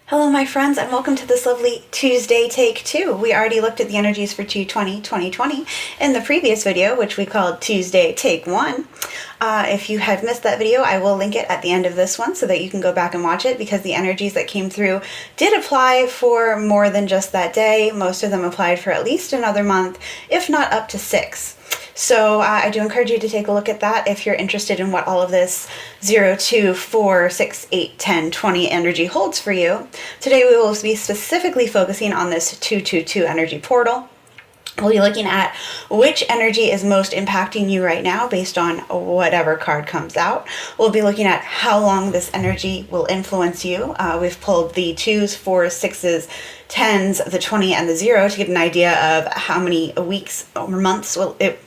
Hello my friends, and welcome to this lovely Tuesday Take 2. We already looked at the energies for 2020 in the previous video, which we called Tuesday Take 1. If you have missed that video, I will link it at the end of this one so that you can go back and watch it, because the energies that came through did apply for more than just that day. Most of them applied for at least another month, if not up to 6. So I do encourage you to take a look at that if you're interested in what all of this 0, 2, 4, 6, 8, 10, 20 energy holds for you. Today we will be specifically focusing on this 222 energy portal. We'll be looking at which energy is most impacting you right now based on whatever card comes out. We'll be looking at how long this energy will influence you. We've pulled the 2s, 4s, 6s, 10s, the 20, and the 0 to get an idea of how many weeks or months will it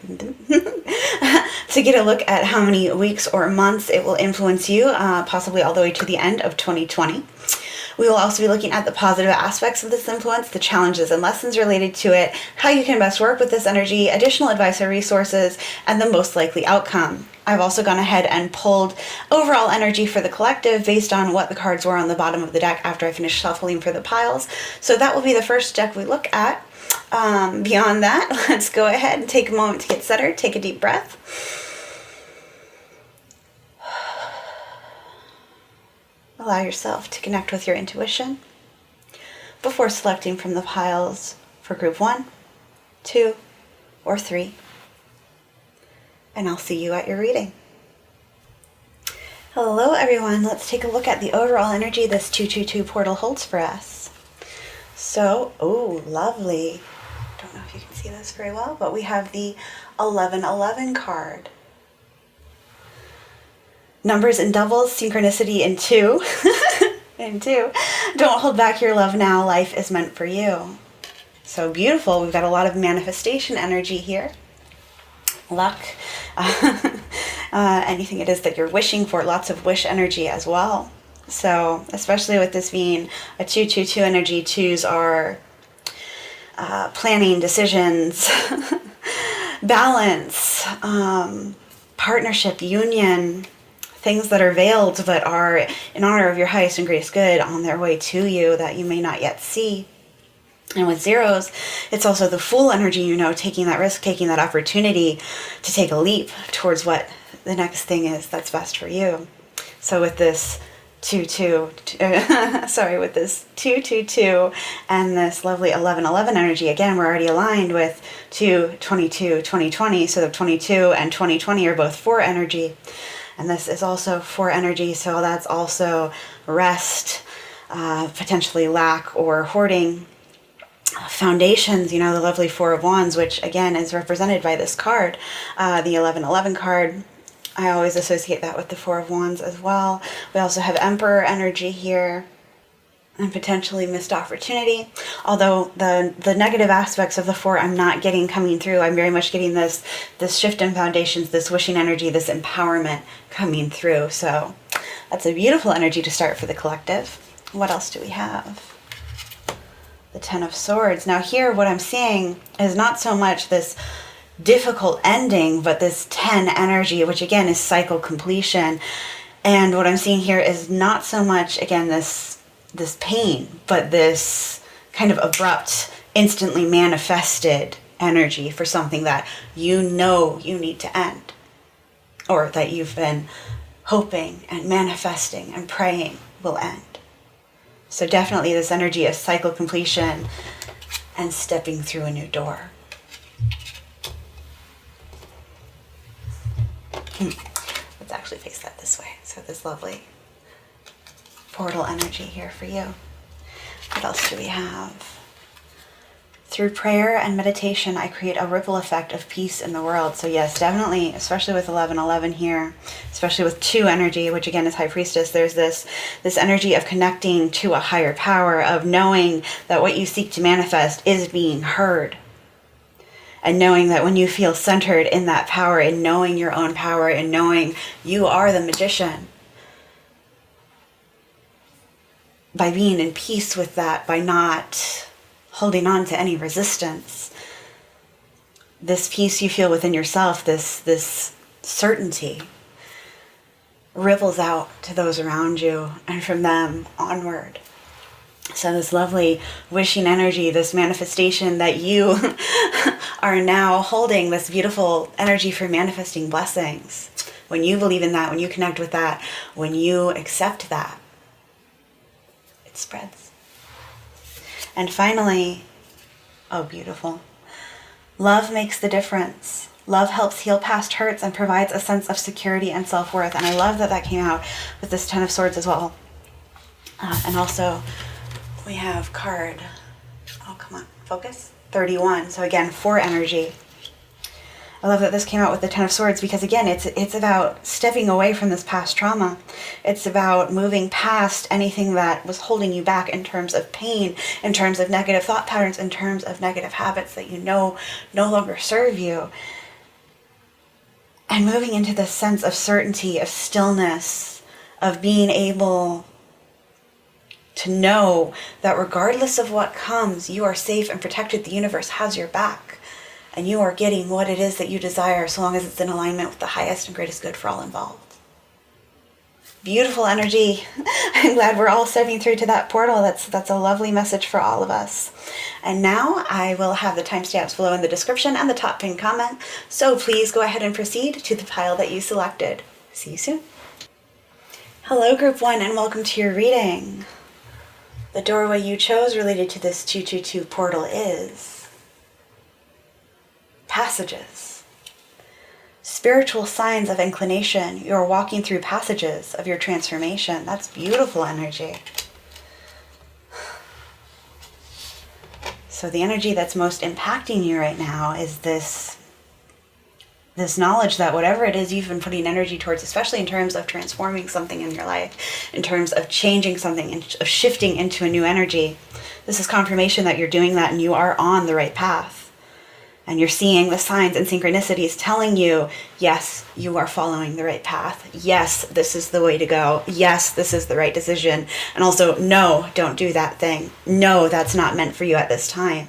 to get a look at how many weeks or months it will influence you, possibly all the way to the end of 2020. We will also be looking at the positive aspects of this influence, the challenges and lessons related to it, how you can best work with this energy, additional advice or resources, and the most likely outcome. I've also gone ahead and pulled overall energy for the collective based on what the cards were on the bottom of the deck after I finished shuffling for the piles. So that will be the first deck we look at. Beyond that, let's go ahead and take a moment to get centered. Take a deep breath. Allow yourself to connect with your intuition before selecting from the piles for group 1, 2, or 3. And I'll see you at your reading. Hello everyone, let's take a look at the overall energy this 222 portal holds for us. So, oh, lovely. Don't know if you can see this very well, but we have the 1111 card. Numbers in doubles, synchronicity in 2. In 2. Don't hold back your love now, life is meant for you. So beautiful. We've got a lot of manifestation energy here. Luck. Anything it is that you're wishing for, lots of wish energy as well. So especially with this being a 222 energy, 2s are planning, decisions, balance, partnership, union, things that are veiled but are in honor of your highest and greatest good on their way to you that you may not yet see. And with 0s, it's also the Fool energy, taking that risk, taking that opportunity to take a leap towards what the next thing is that's best for you. So with this 222 and this lovely 1111 energy, again, we're already aligned with 222, 2020, so the 22 and 2020 are both 4 energy. And this is also 4 energy, so that's also rest, potentially lack or hoarding. Foundations, the lovely 4 of Wands, which again is represented by this card, the 1111 card. I always associate that with the 4 of Wands as well. We also have Emperor energy here, and potentially missed opportunity. Although the negative aspects of the 4 I'm not getting coming through. I'm very much getting this shift in foundations, this wishing energy, this empowerment coming through. So that's a beautiful energy to start for the collective. What else do we have? The 10 of Swords. Now here what I'm seeing is not so much this difficult ending, but this 10 energy, which again is cycle completion. And what I'm seeing here is not so much, again, this pain, but this kind of abrupt, instantly manifested energy for something that you need to end, or that you've been hoping and manifesting and praying will end. So definitely this energy of cycle completion and stepping through a new door. Let's actually face that this way. So this lovely portal energy here for you. What else do we have? Through prayer and meditation, I create a ripple effect of peace in the world. So yes, definitely, especially with 1111 here, especially with 2 energy, which again is High Priestess, there's this energy of connecting to a higher power, of knowing that what you seek to manifest is being heard. And knowing that when you feel centered in that power, in knowing your own power, and knowing you are the magician, by being in peace with that, by not holding on to any resistance, this peace you feel within yourself, this certainty, ripples out to those around you, and from them onward. So this lovely wishing energy, this manifestation that you are now holding, this beautiful energy for manifesting blessings. When you believe in that, when you connect with that, when you accept that, it spreads. And finally, oh, beautiful. Love makes the difference. Love helps heal past hurts and provides a sense of security and self-worth. And I love that that came out with this Ten of Swords as well. And also, we have card, oh, come on, focus, 31. So again, 4 energy. I love that this came out with the Ten of Swords because, again, it's about stepping away from this past trauma. It's about moving past anything that was holding you back in terms of pain, in terms of negative thought patterns, in terms of negative habits that you know no longer serve you. And moving into this sense of certainty, of stillness, of being able to know that regardless of what comes, you are safe and protected. The universe has your back. And you are getting what it is that you desire, so long as it's in alignment with the highest and greatest good for all involved. Beautiful energy. I'm glad we're all stepping through to that portal. That's a lovely message for all of us. And now I will have the timestamps below in the description and the top pinned comment. So please go ahead and proceed to the pile that you selected. See you soon. Hello, Group 1, and welcome to your reading. The doorway you chose related to this 222 portal is passages. Spiritual signs of inclination. You're walking through passages of your transformation. That's beautiful energy. So the energy that's most impacting you right now is this knowledge that whatever it is you've been putting energy towards, especially in terms of transforming something in your life, in terms of changing something, of shifting into a new energy, this is confirmation that you're doing that and you are on the right path. And you're seeing the signs and synchronicities telling you, yes, you are following the right path. Yes, this is the way to go. Yes, this is the right decision. And also, no, don't do that thing. No, that's not meant for you at this time.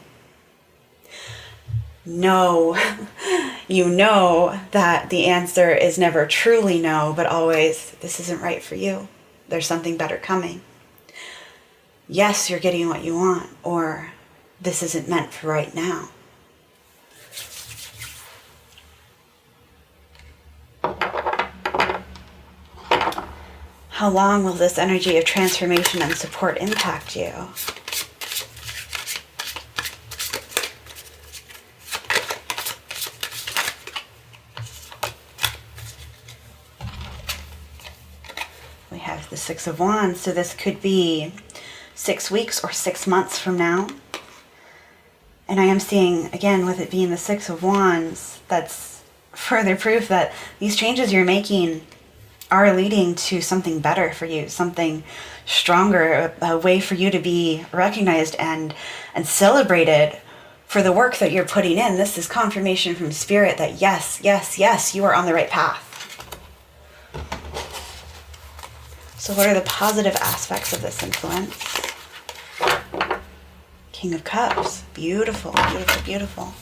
No, you know that the answer is never truly no, but always, this isn't right for you. There's something better coming. Yes, you're getting what you want, or this isn't meant for right now. How long will this energy of transformation and support impact you? We have the Six of Wands, so this could be 6 weeks or 6 months from now. And I am seeing, again, with it being the Six of Wands, that's further proof that these changes you're making are leading to something better for you, something stronger, a way for you to be recognized and celebrated for the work that you're putting in. This is confirmation from Spirit that yes, yes, yes, you are on the right path. So what are the positive aspects of this influence? King of Cups. Beautiful, beautiful, beautiful.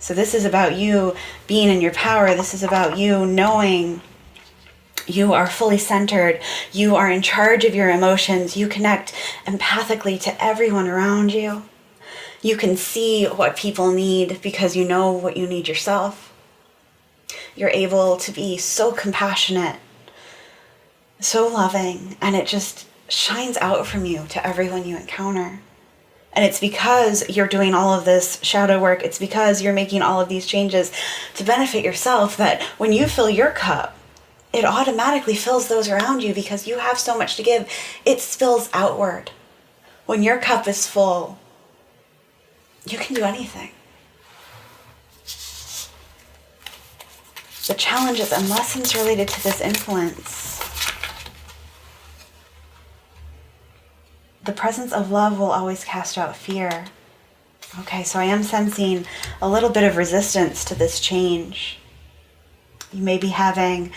So this is about you being in your power. This is about you knowing you are fully centered. You are in charge of your emotions. You connect empathically to everyone around you. You can see what people need because you know what you need yourself. You're able to be so compassionate, so loving, and it just shines out from you to everyone you encounter. And it's because you're doing all of this shadow work, it's because you're making all of these changes to benefit yourself, that when you fill your cup, it automatically fills those around you because you have so much to give. It spills outward. When your cup is full, you can do anything. The challenges and lessons related to this influence. The presence of love will always cast out fear. Okay, so I am sensing a little bit of resistance to this change. You may be having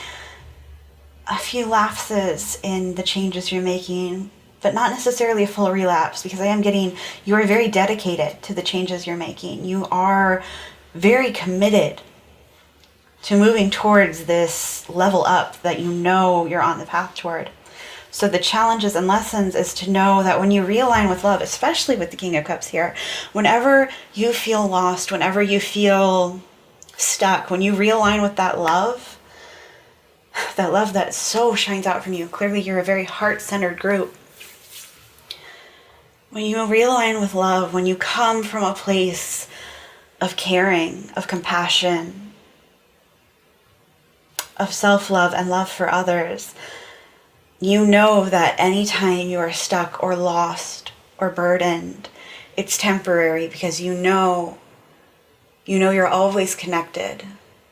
a few lapses in the changes you're making, but not necessarily a full relapse, because I am getting you are very dedicated to the changes you're making. You are very committed to moving towards this level up that you know you're on the path toward. So the challenges and lessons is to know that when you realign with love, especially with the King of Cups here, whenever you feel lost, whenever you feel stuck, when you realign with that love that so shines out from you. Clearly you're a very heart-centered group. When you realign with love, when you come from a place of caring, of compassion, of self-love and love for others, you know that anytime you are stuck or lost or burdened, it's temporary, because you know you're always connected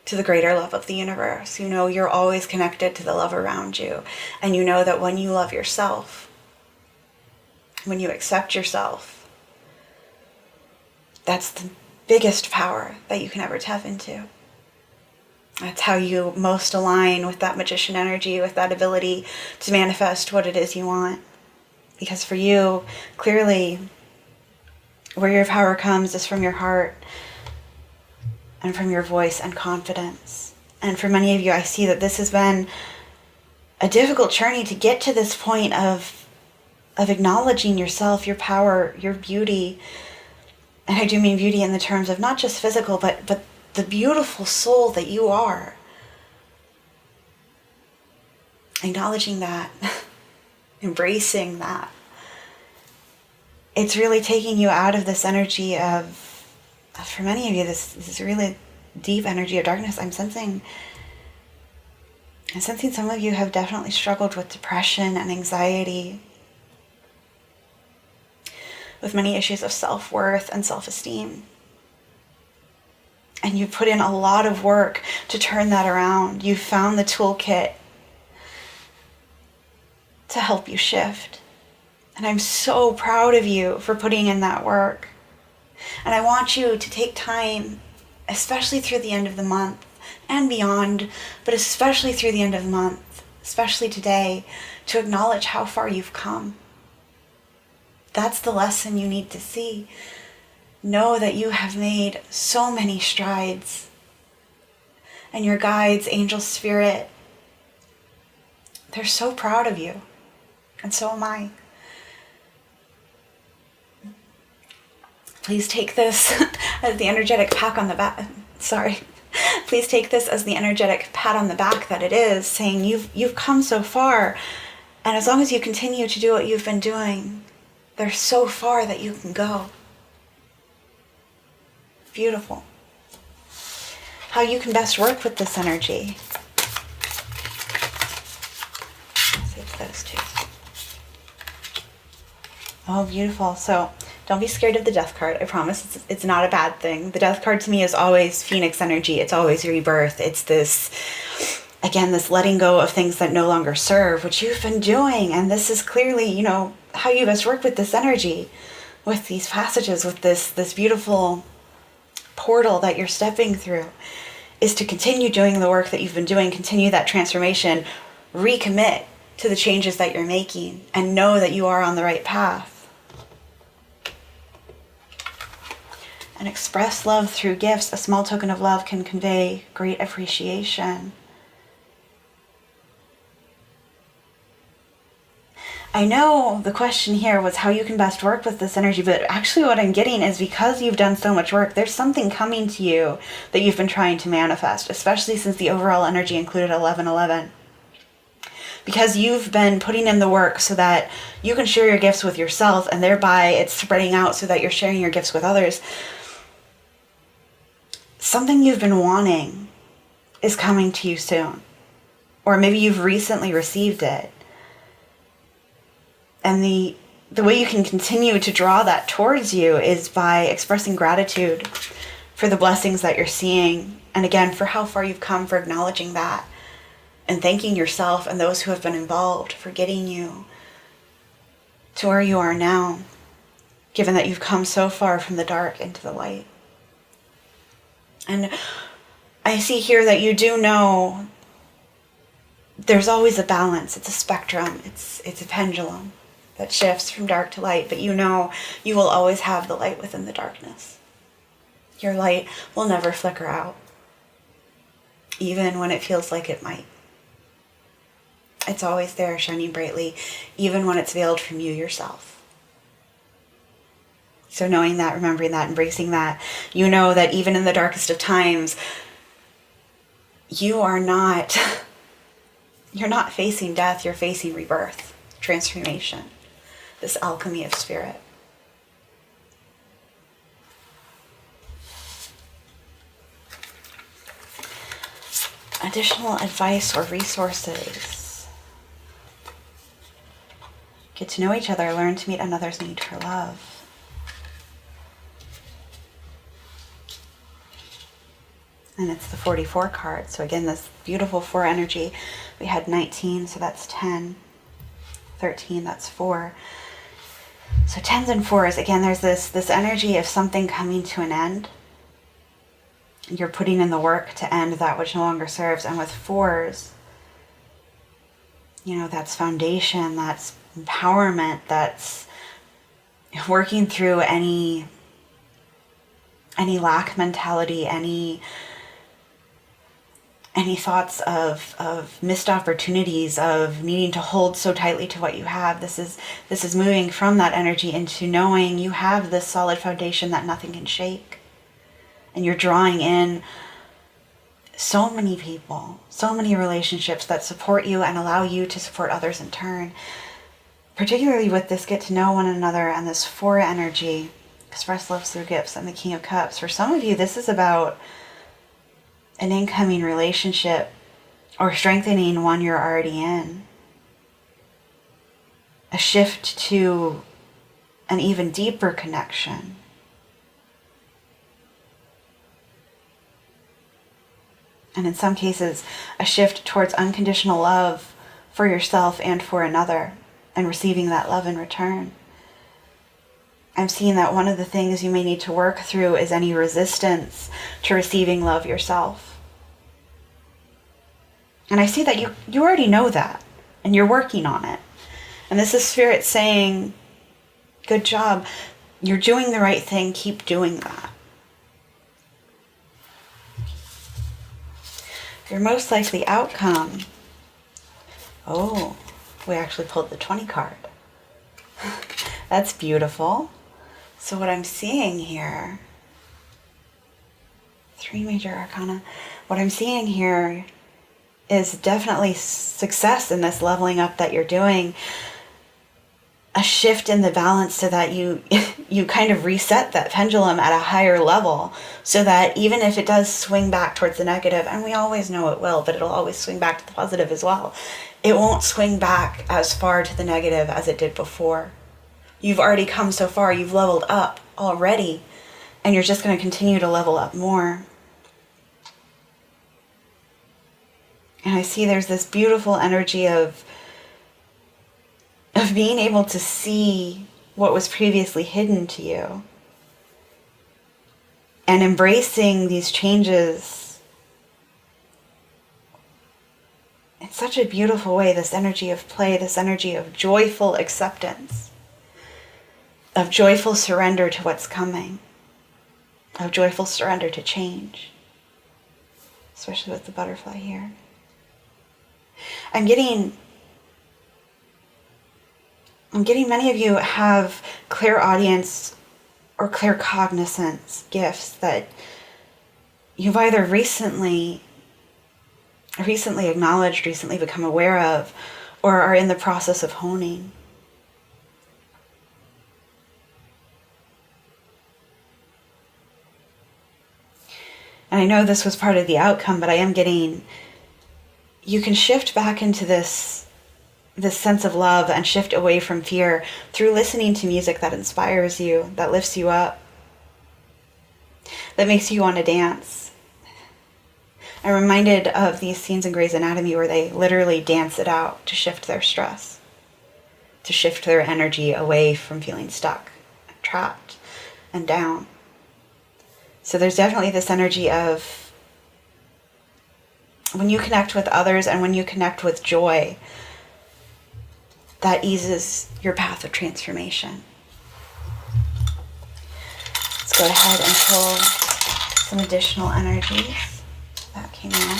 to the greater love of the universe. You know you're always connected to the love around you. And you know that when you love yourself, when you accept yourself, that's the biggest power that you can ever tap into. That's how you most align with that magician energy, with that ability to manifest what it is you want. Because for you, clearly, where your power comes is from your heart and from your voice and confidence. And for many of you, I see that this has been a difficult journey to get to this point of acknowledging yourself, your power, your beauty. And I do mean beauty in the terms of not just physical, but the beautiful soul that you are. Acknowledging that, embracing that. It's really taking you out of this energy of, for many of you, this really deep energy of darkness. I'm sensing some of you have definitely struggled with depression and anxiety, with many issues of self-worth and self-esteem. And you put in a lot of work to turn that around. You found the toolkit to help you shift. And I'm so proud of you for putting in that work. And I want you to take time, especially through the end of the month and beyond, but especially through the end of the month, especially today, to acknowledge how far you've come. That's the lesson you need to see. Know that you have made so many strides. And your guides, angel spirit, they're so proud of you. And so am I. Please take this as the energetic pat on the back. Please take this as the energetic pat on the back that it is, saying you've come so far. And as long as you continue to do what you've been doing, there's so far that you can go. Beautiful. How you can best work with this energy. Save those two. Oh, beautiful. So don't be scared of the death card. I promise it's not a bad thing. The death card to me is always Phoenix energy. It's always rebirth. It's this, again, this letting go of things that no longer serve, which you've been doing. And this is clearly, how you best work with this energy, with these passages, with this beautiful portal that you're stepping through, is to continue doing the work that you've been doing, continue that transformation, recommit to the changes that you're making, and know that you are on the right path. And express love through gifts. A small token of love can convey great appreciation. I know the question here was how you can best work with this energy, but actually what I'm getting is because you've done so much work, there's something coming to you that you've been trying to manifest, especially since the overall energy included 1111. Because you've been putting in the work so that you can share your gifts with yourself, and thereby it's spreading out so that you're sharing your gifts with others. Something you've been wanting is coming to you soon. Or maybe you've recently received it. And the way you can continue to draw that towards you is by expressing gratitude for the blessings that you're seeing. And again, for how far you've come, for acknowledging that. And thanking yourself and those who have been involved for getting you to where you are now, given that you've come so far from the dark into the light. And I see here that you do know there's always a balance. It's a spectrum. It's a pendulum that shifts from dark to light, but you know you will always have the light within the darkness. Your light will never flicker out, even when it feels like it might. It's always there, shining brightly, even when it's veiled from you yourself. So knowing that, remembering that, embracing that, you know that even in the darkest of times, you're not facing death, you're facing rebirth, transformation, this alchemy of spirit. Additional advice or resources. Get to know each other, learn to meet another's need for love. And it's the 44 card. So again, this beautiful 4 energy. We had 19, so that's 10. 13, that's 4. So 10s and 4s, again, there's this energy of something coming to an end. You're putting in the work to end that which no longer serves. And with 4s, that's foundation, that's empowerment, that's working through any lack mentality, any thoughts of missed opportunities, of needing to hold so tightly to what you have. This is moving from that energy into knowing you have this solid foundation that nothing can shake. And you're drawing in so many people, so many relationships that support you and allow you to support others in turn. Particularly with this get to know one another and this 4 energy, express love through gifts, and the King of Cups. For some of you, this is about an incoming relationship or strengthening one you're already in. A shift to an even deeper connection. And in some cases, a shift towards unconditional love for yourself and for another, and receiving that love in return. I'm seeing that one of the things you may need to work through is any resistance to receiving love yourself. And I see that you already know that, and you're working on it. And this is Spirit saying, good job, you're doing the right thing, keep doing that. Your most likely outcome. Oh, we actually pulled the 20 card. That's beautiful. So what I'm seeing here, 3 major arcana. What I'm seeing here is definitely success in this leveling up that you're doing. A shift in the balance so that you kind of reset that pendulum at a higher level, so that even if it does swing back towards the negative, and we always know it will, but it'll always swing back to the positive as well, it won't swing back as far to the negative as it did before. You've already come so far, you've leveled up already, and you're just going to continue to level up more. And I see there's this beautiful energy of being able to see what was previously hidden to you and embracing these changes in such a beautiful way. This energy of play, this energy of joyful acceptance, of joyful surrender to what's coming, of joyful surrender to change, especially with the butterfly here. I'm getting many of you have clairaudience or claircognizance gifts that you've either recently acknowledged, recently become aware of, or are in the process of honing. And I know this was part of the outcome, but I am getting, you can shift back into this sense of love and shift away from fear through listening to music that inspires you, that lifts you up, that makes you want to dance. I'm reminded of these scenes in Grey's Anatomy where they literally dance it out to shift their stress, to shift their energy away from feeling stuck, trapped, and down. So there's definitely this energy of when you connect with others and when you connect with joy, that eases your path of transformation. Let's go ahead and pull some additional energies that came out.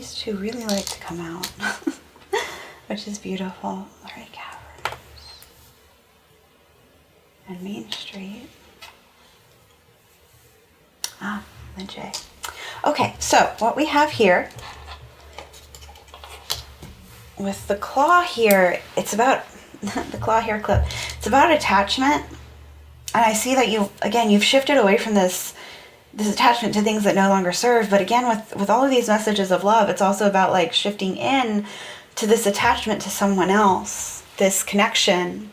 these two really like to come out, which is beautiful. Lorraine Caverns and Main Street. Ah, the J. Okay, so what we have here with the claw here, it's about the claw hair clip. It's about attachment, and I see that you've shifted away from this attachment to things that no longer serve. But again, with all of these messages of love, it's also about like shifting in to this attachment to someone else, this connection,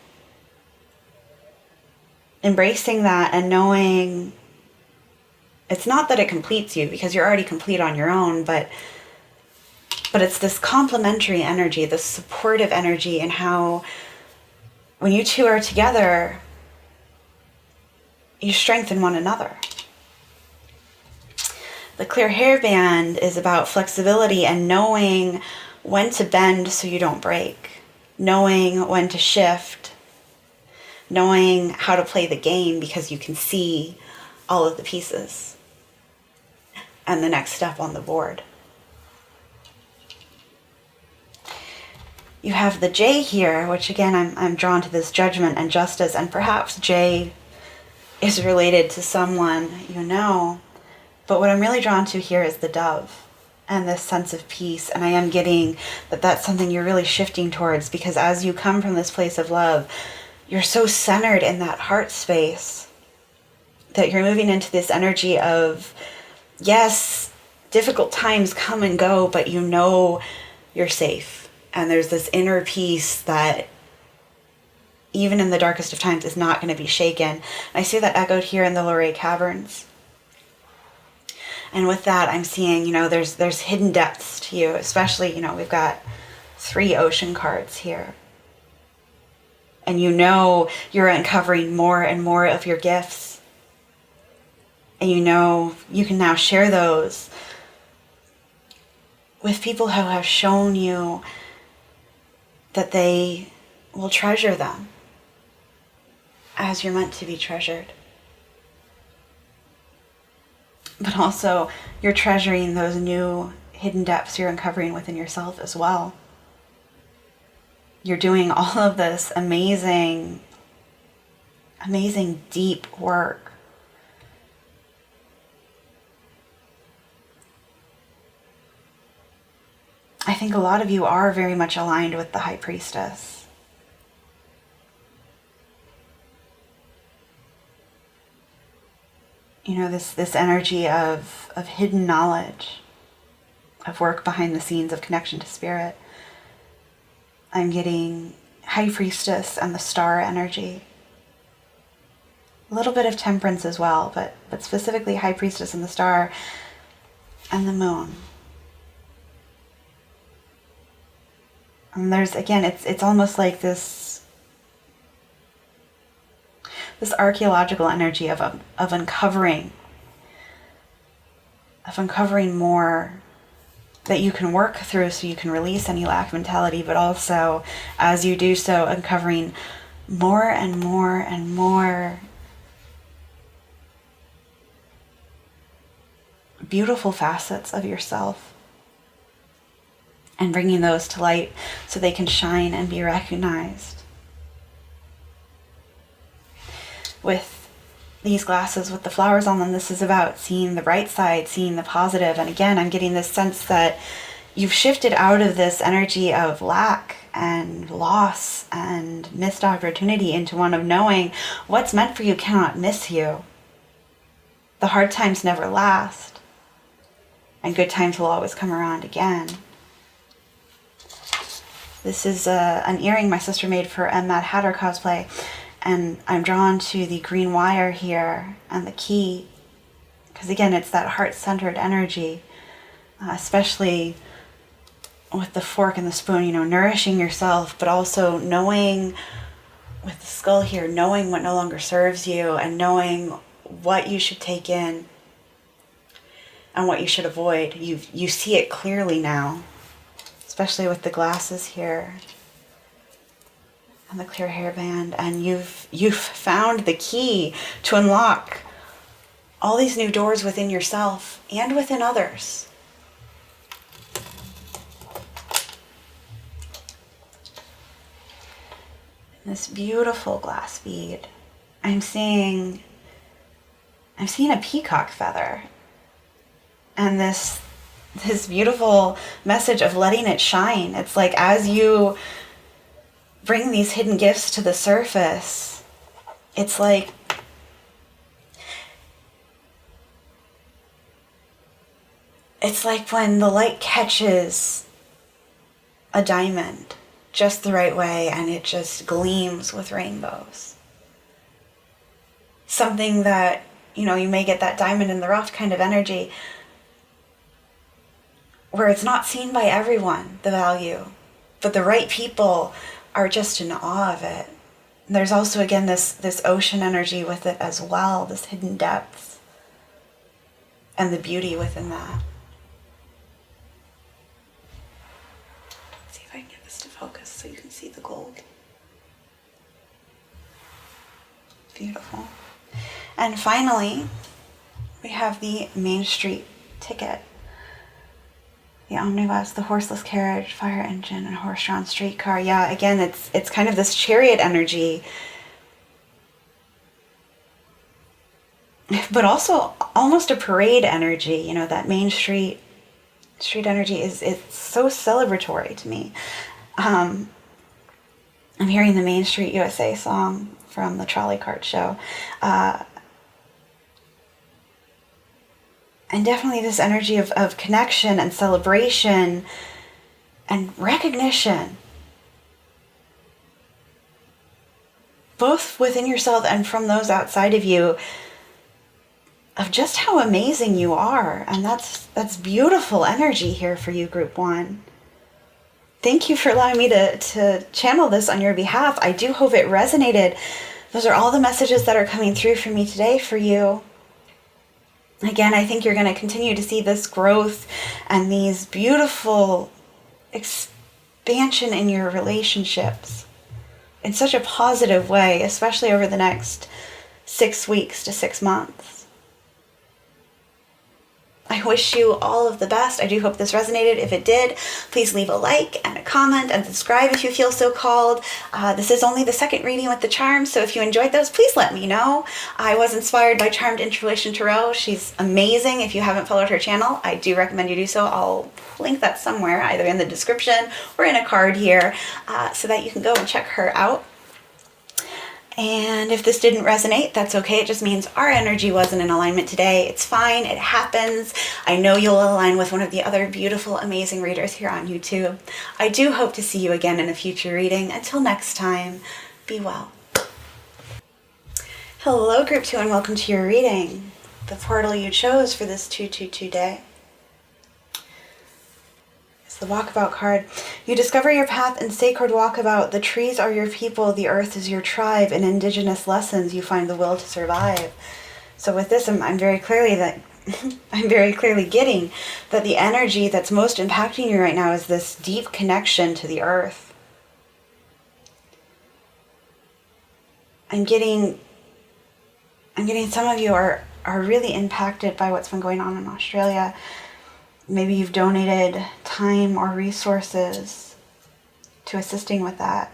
embracing that and knowing it's not that it completes you, because you're already complete on your own, but it's this complementary energy, this supportive energy, and how when you two are together, you strengthen one another. The clear hairband is about flexibility and knowing when to bend so you don't break, knowing when to shift, knowing how to play the game because you can see all of the pieces and the next step on the board. You have the J here, which again, I'm drawn to this judgment and justice, and perhaps J is related to someone you know. But what I'm really drawn to here is the dove and this sense of peace. And I am getting that that's something you're really shifting towards, because as you come from this place of love, you're so centered in that heart space that you're moving into this energy of, yes, difficult times come and go, but you know you're safe. And there's this inner peace that even in the darkest of times is not going to be shaken. And I see that echoed here in the Lorraine Caverns. And with that, I'm seeing, there's hidden depths to you, especially, we've got 3 ocean cards here. And you're uncovering more and more of your gifts. And you can now share those with people who have shown you that they will treasure them as you're meant to be treasured. But also, you're treasuring those new hidden depths you're uncovering within yourself as well. You're doing all of this amazing, amazing deep work. I think a lot of you are very much aligned with the High Priestess. This energy of hidden knowledge, of work behind the scenes, of connection to spirit. I'm getting High Priestess and the star energy. A little bit of Temperance as well, but specifically High Priestess and the star and the moon. And there's, again, it's almost like this archaeological energy of uncovering more that you can work through so you can release any lack mentality, but also as you do so, uncovering more and more and more beautiful facets of yourself, and bringing those to light so they can shine and be recognized. With these glasses with the flowers on them, this is about seeing the bright side, seeing the positive. And again, I'm getting this sense that you've shifted out of this energy of lack and loss and missed opportunity into one of knowing what's meant for you cannot miss you. The hard times never last, and good times will always come around again. This is an earring my sister made for a Mad Hatter cosplay, and I'm drawn to the green wire here and the key, because again, it's that heart-centered energy, especially with the fork and the spoon, nourishing yourself, but also knowing, with the skull here, knowing what no longer serves you and knowing what you should take in and what you should avoid. You see it clearly now, especially with the glasses here and the clear hairband, and you've found the key to unlock all these new doors within yourself and within others. This beautiful glass bead. I'm seeing a peacock feather. And this beautiful message of letting it shine. It's like as you bring these hidden gifts to the surface, it's like when the light catches a diamond just the right way and it just gleams with rainbows. Something that, you may get that diamond in the rough kind of energy where it's not seen by everyone, the value, but the right people are just in awe of it. And there's also, again, this ocean energy with it as well, this hidden depth and the beauty within that. Let's see if I can get this to focus so you can see the gold. Beautiful. And finally, we have the Main Street ticket. The omnibus, the horseless carriage, fire engine, and horse-drawn streetcar. Yeah, again, it's kind of this chariot energy, but also almost a parade energy. That Main Street energy it's so celebratory to me. I'm hearing the Main Street USA song from the Trolley Cart Show. And definitely this energy of connection and celebration and recognition, both within yourself and from those outside of you, of just how amazing you are. And that's beautiful energy here for you, Group 1. Thank you for allowing me to channel this on your behalf. I do hope it resonated. Those are all the messages that are coming through for me today for you. Again, I think you're going to continue to see this growth and these beautiful expansion in your relationships in such a positive way, especially over the next 6 weeks to 6 months. I wish you all of the best. I do hope this resonated. If it did, please leave a like and a comment and subscribe if you feel so called. This is only the second reading with the charms, so if you enjoyed those, please let me know. I was inspired by Charmed Intuition Tarot. She's amazing. If you haven't followed her channel, I do recommend you do so. I'll link that somewhere, either in the description or in a card here, so that you can go and check her out. And if this didn't resonate, that's okay. It just means our energy wasn't in alignment today. It's fine. It happens. I know you'll align with one of the other beautiful, amazing readers here on YouTube. I do hope to see you again in a future reading. Until next time, be well. Hello, Group 2, and welcome to your reading. The portal you chose for this 222 day. The walkabout card. You discover your path in sacred walkabout. The trees are your people. The earth is your tribe. In indigenous lessons, you find the will to survive. So with this, I'm very clearly getting that the energy that's most impacting you right now is this deep connection to the earth. I'm getting some of you are really impacted by what's been going on in Australia. Maybe you've donated time or resources to assisting with that.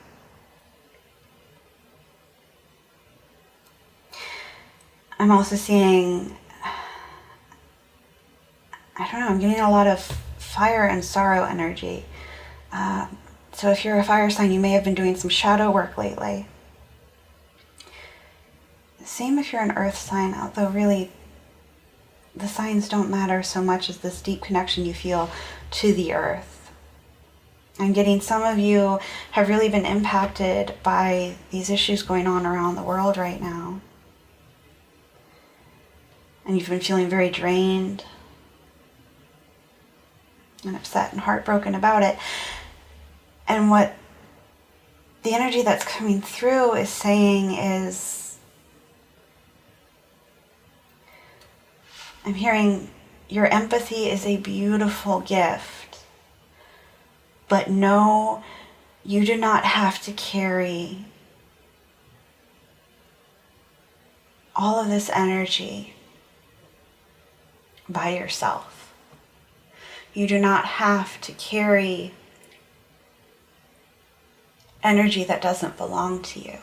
I'm also seeing, I'm getting a lot of fire and sorrow energy. So if you're a fire sign, you may have been doing some shadow work lately. Same if you're an earth sign, although really the signs don't matter so much as this deep connection you feel to the earth. I'm getting some of you have really been impacted by these issues going on around the world right now. And you've been feeling very drained and upset and heartbroken about it. And what the energy that's coming through is saying is, I'm hearing your empathy is a beautiful gift, but no, you do not have to carry all of this energy by yourself. You do not have to carry energy that doesn't belong to you.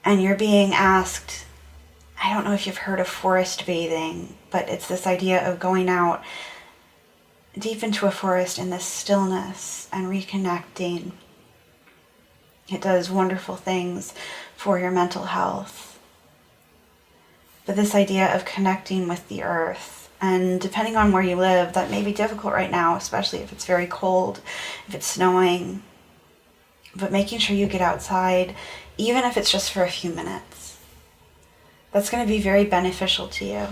And you're being asked, I don't know if you've heard of forest bathing, but it's this idea of going out deep into a forest in this stillness and reconnecting. It does wonderful things for your mental health. But this idea of connecting with the earth, and depending on where you live, that may be difficult right now, especially if it's very cold, if it's snowing, but making sure you get outside, even if it's just for a few minutes. That's going to be very beneficial to you.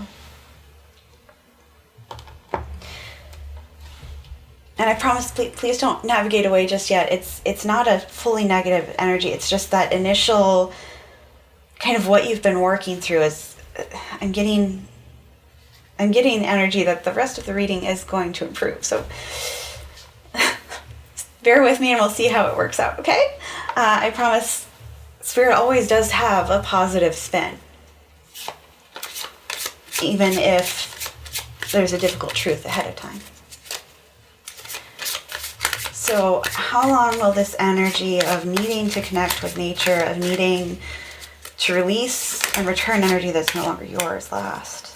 And I promise, please don't navigate away just yet. It's not a fully negative energy. It's just that initial kind of what you've been working through is I'm getting energy that the rest of the reading is going to improve. So bear with me and we'll see how it works out, okay? I promise Spirit always does have a positive spin, even if there's a difficult truth ahead of time. So how long will this energy of needing to connect with nature, of needing to release and return energy that's no longer yours last?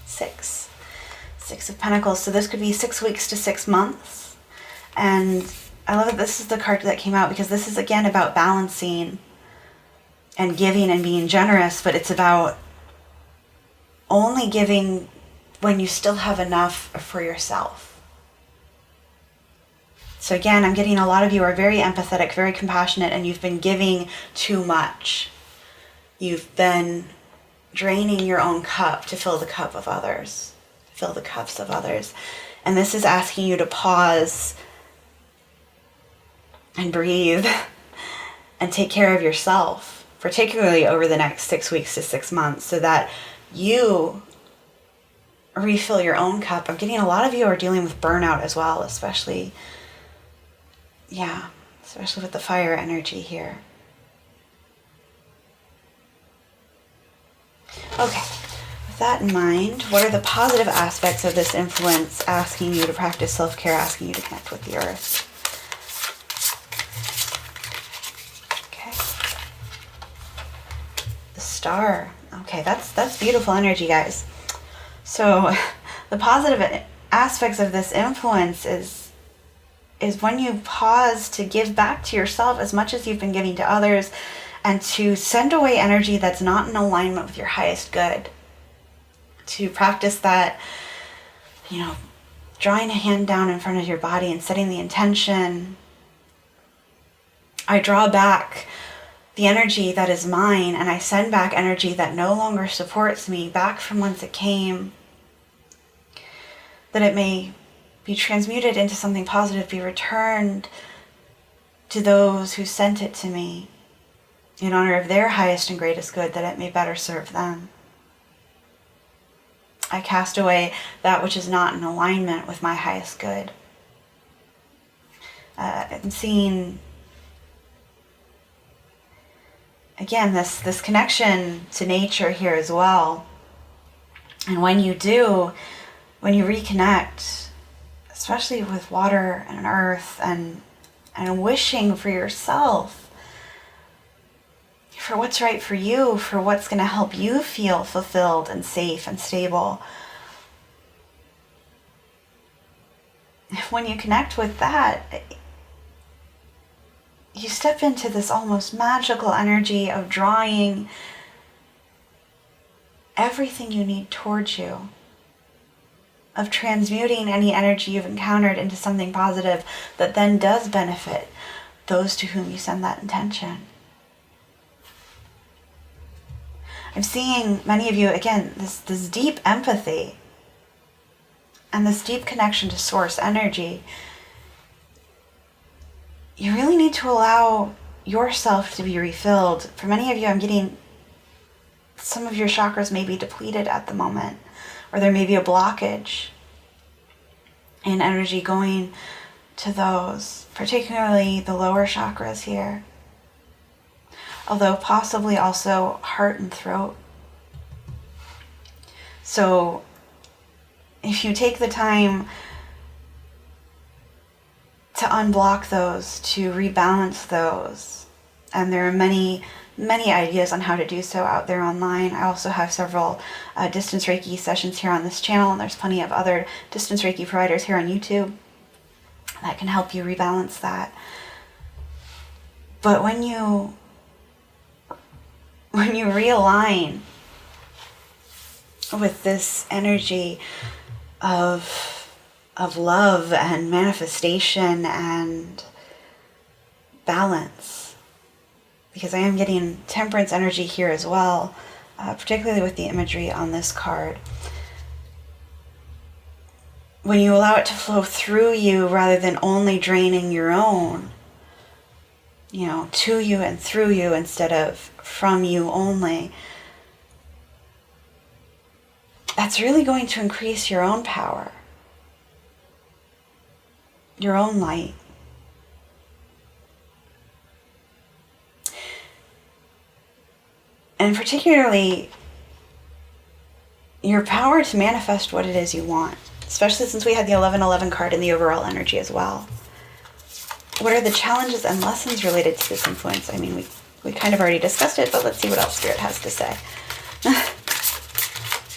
6 of Pentacles. So this could be 6 weeks to 6 months. And I love that this is the card that came out because this is again about balancing and giving and being generous, but it's about only giving when you still have enough for yourself. So again, I'm getting a lot of you are very empathetic, very compassionate, and you've been giving too much. You've been draining your own cup to fill the cup of others, fill the cups of others. And this is asking you to pause and breathe and take care of yourself, particularly over the next 6 weeks to 6 months, so that you refill your own cup. I'm getting a lot of you are dealing with burnout as well, especially with the fire energy here. Okay, with that in mind, what are the positive aspects of this influence asking you to practice self-care, asking you to connect with the earth? Okay. The Star. Okay, that's beautiful energy, guys. So the positive aspects of this influence is when you pause to give back to yourself as much as you've been giving to others, and to send away energy that's not in alignment with your highest good. To practice that, drawing a hand down in front of your body and setting the intention. I draw back the energy that is mine, and I send back energy that no longer supports me back from whence it came, that it may be transmuted into something positive, be returned to those who sent it to me in honor of their highest and greatest good, that it may better serve them. I cast away that which is not in alignment with my highest good. I'm seeing, again, this connection to nature here as well. And when you reconnect, especially with water and earth, and wishing for yourself, for what's right for you, for what's going to help you feel fulfilled and safe and stable. When you connect with that, you step into this almost magical energy of drawing everything you need towards you, of transmuting any energy you've encountered into something positive that then does benefit those to whom you send that intention. I'm seeing many of you, again, this deep empathy and this deep connection to source energy. You really need to allow yourself to be refilled. For many of you, I'm getting some of your chakras may be depleted at the moment, or there may be a blockage in energy going to those, particularly the lower chakras here. Although possibly also heart and throat. So if you take the time to unblock those, to rebalance those. And there are many ideas on how to do so out there online. I also have several distance Reiki sessions here on this channel, and there's plenty of other distance Reiki providers here on YouTube that can help you rebalance that. But when you realign with this energy of love and manifestation and balance, because I am getting temperance energy here as well, particularly with the imagery on this card. When you allow it to flow through you rather than only draining your own, to you and through you instead of from you only, that's really going to increase your own power, your own light. And particularly, your power to manifest what it is you want, especially since we had the 1111 card in the overall energy as well. What are the challenges and lessons related to this influence? I mean, we kind of already discussed it, but let's see what else Spirit has to say.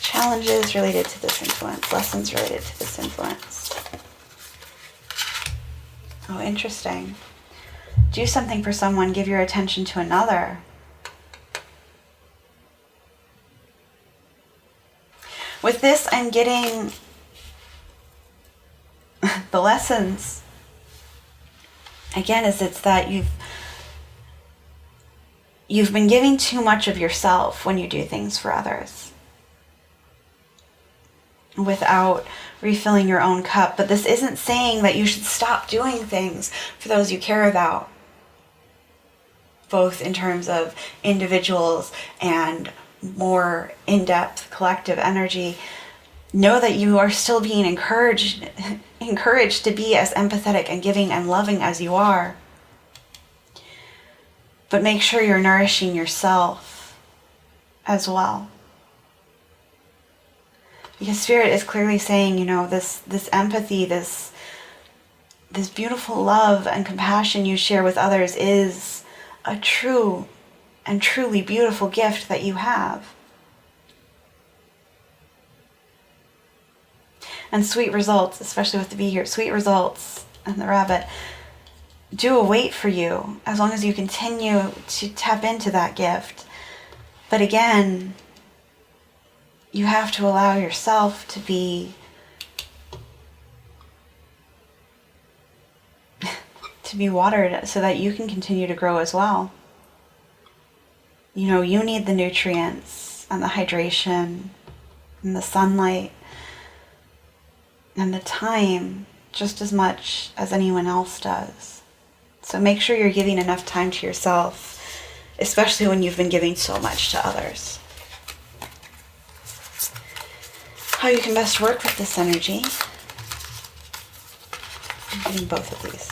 Challenges related to this influence, lessons related to this influence. Oh, interesting. Do something for someone, give your attention to another. With this, I'm getting the lessons. Again, it's that you've been giving too much of yourself when you do things for others, without refilling your own cup. But this isn't saying that you should stop doing things for those you care about, both in terms of individuals and more in-depth collective energy. Know that you are still being encouraged to be as empathetic and giving and loving as you are. But make sure you're nourishing yourself as well. Because Spirit is clearly saying, this empathy, this beautiful love and compassion you share with others is a true and truly beautiful gift that you have. And sweet results, especially with the bee here, sweet results and the rabbit, do await for you as long as you continue to tap into that gift. But again, you have to allow yourself to be watered so that you can continue to grow as well. You need the nutrients and the hydration and the sunlight and the time just as much as anyone else does. So make sure you're giving enough time to yourself, especially when you've been giving so much to others. How you can best work with this energy. I'm getting both of these.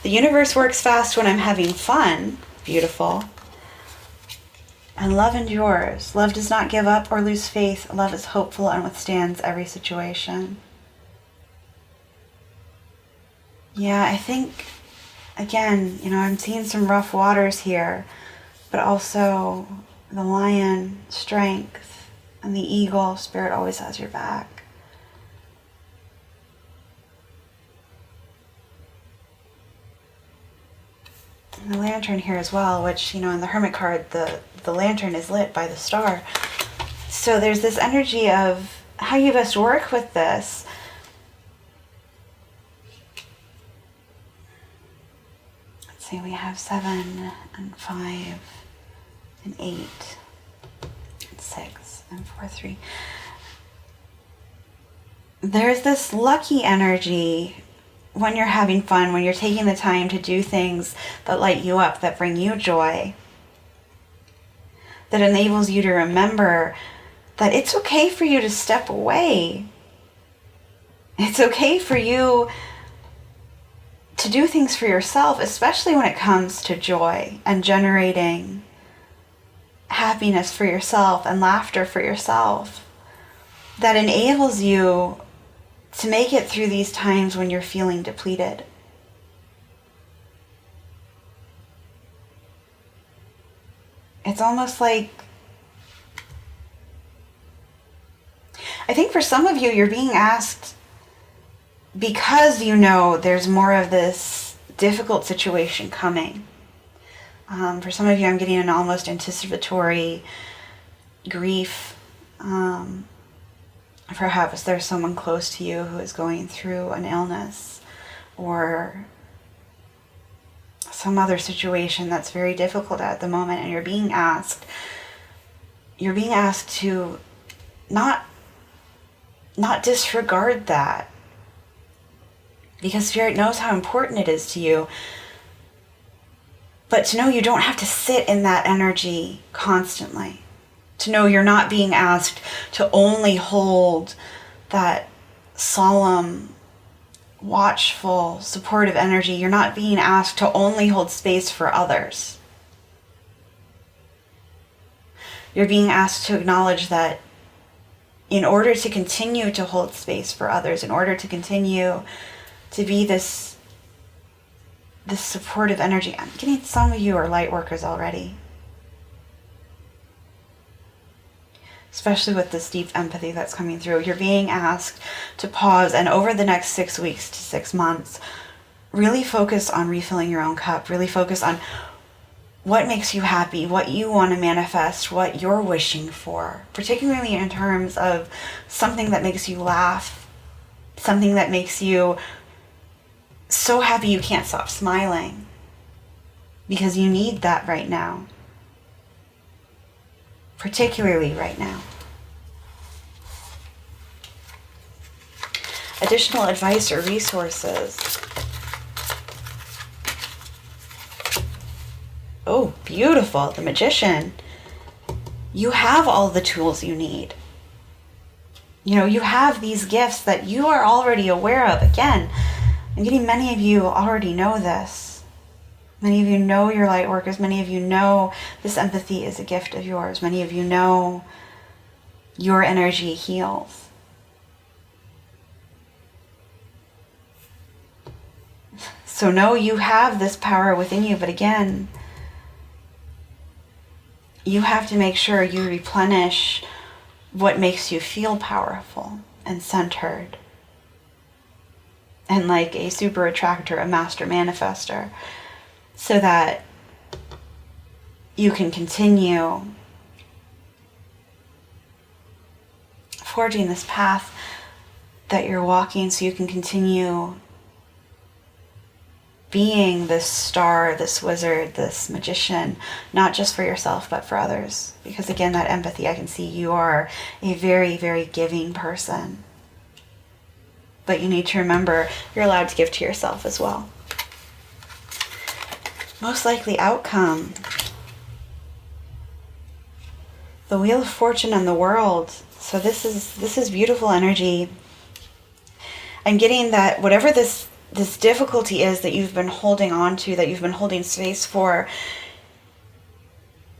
The universe works fast when I'm having fun. Beautiful. And love endures. Love does not give up or lose faith. Love is hopeful and withstands every situation. Yeah, I think, again, I'm seeing some rough waters here, but also the lion, strength, and the eagle, Spirit always has your back. And the lantern here as well, which, in the Hermit card, the lantern is lit by the star. So there's this energy of how you best work with this. Let's see, we have 7 and 5 and 8 and 6 and 4, 3. There's this lucky energy when you're having fun, when you're taking the time to do things that light you up, that bring you joy, that enables you to remember that it's okay for you to step away. It's okay for you to do things for yourself, especially when it comes to joy and generating happiness for yourself and laughter for yourself. That enables you to make it through these times when you're feeling depleted. It's almost like, I think for some of you, you're being asked, because you know there's more of this difficult situation coming. For some of you, I'm getting an almost anticipatory grief. Perhaps there's someone close to you who is going through an illness or some other situation that's very difficult at the moment, and you're being asked to not disregard that, because Spirit knows how important it is to you, but to know you don't have to sit in that energy constantly. To know you're not being asked to only hold that solemn, watchful, supportive energy. You're not being asked to only hold space for others. You're being asked to acknowledge that in order to continue to hold space for others, in order to continue to be this supportive energy. I'm getting some of you are light workers already. Especially with this deep empathy that's coming through. You're being asked to pause, and over the next 6 weeks to 6 months, really focus on refilling your own cup. Really focus on what makes you happy, what you want to manifest, what you're wishing for. Particularly in terms of something that makes you laugh, something that makes you so happy you can't stop smiling. Because you need that right now. Particularly right now. Additional advice or resources. Oh, beautiful. The Magician. You have all the tools you need. You know, you have these gifts that you are already aware of. Again, I'm getting many of you already know this. Many of you know you're light workers. Many of you know this empathy is a gift of yours. Many of you know your energy heals. So know you have this power within you, but again, you have to make sure you replenish what makes you feel powerful and centered. And like a super attractor, a master manifester. So that you can continue forging this path that you're walking, so you can continue being this star, this wizard, this magician, not just for yourself, but for others. Because again, that empathy, I can see you are a very, very giving person. But you need to remember, you're allowed to give to yourself as well. Most likely outcome. The Wheel of Fortune and the World. So this is beautiful energy. I'm getting that whatever this difficulty is that you've been holding on to, that you've been holding space for,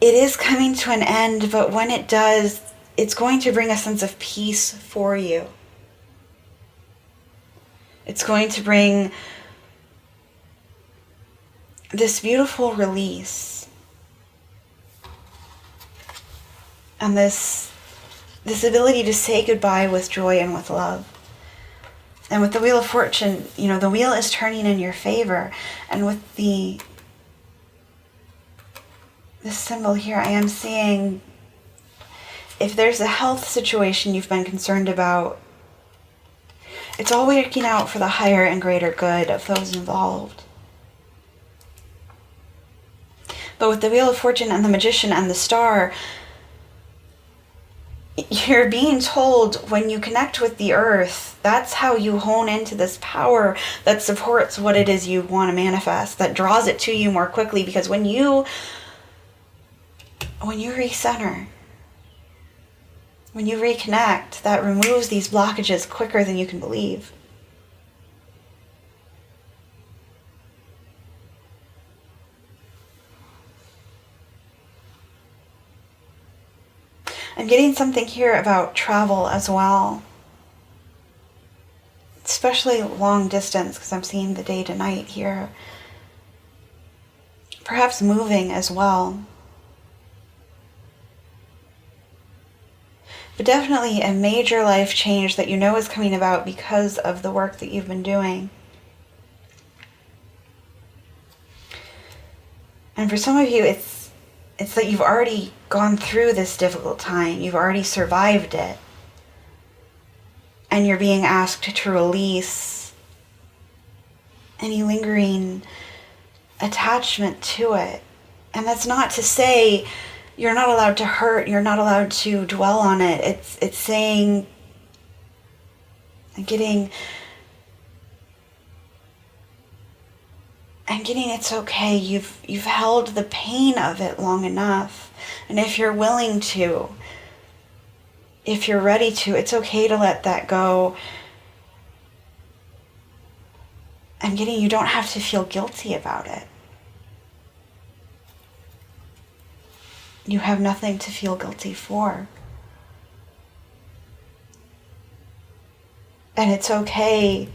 it is coming to an end, but when it does, it's going to bring a sense of peace for you. It's going to bring this beautiful release and this ability to say goodbye with joy and with love. And with the Wheel of Fortune, you know, the wheel is turning in your favor. And with this symbol here, I am seeing if there's a health situation you've been concerned about, it's all working out for the higher and greater good of those involved. But with the Wheel of Fortune and the Magician and the Star, you're being told when you connect with the earth, that's how you hone into this power that supports what it is you want to manifest, that draws it to you more quickly. Because when you recenter, when you reconnect, that removes these blockages quicker than you can believe. I'm getting something here about travel as well. especially long distance, because I'm seeing the day to night here. Perhaps moving as well. But definitely a major life change that you know is coming about because of the work that you've been doing. And for some of you, it's that you've already gone through this difficult time. You've already survived it. And you're being asked to release any lingering attachment to it. And that's not to say you're not allowed to hurt, you're not allowed to dwell on it. It's saying, getting it's okay. You've held the pain of it long enough. And if you're willing to, if you're ready to, it's okay to let that go. And you don't have to feel guilty about it. You have nothing to feel guilty for. And it's okay.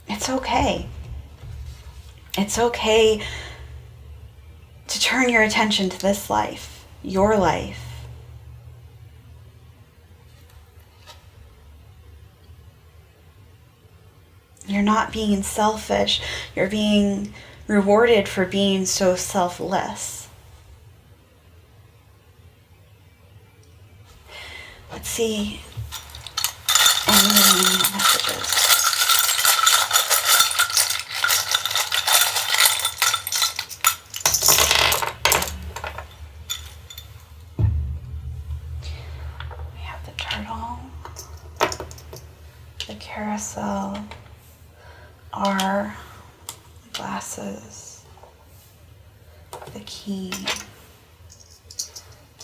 It's okay. It's okay to turn your attention to this life, your life. You're not being selfish. You're being rewarded for being so selfless. Let's see any remaining messages. We have the turtle, the carousel, our glasses, the key,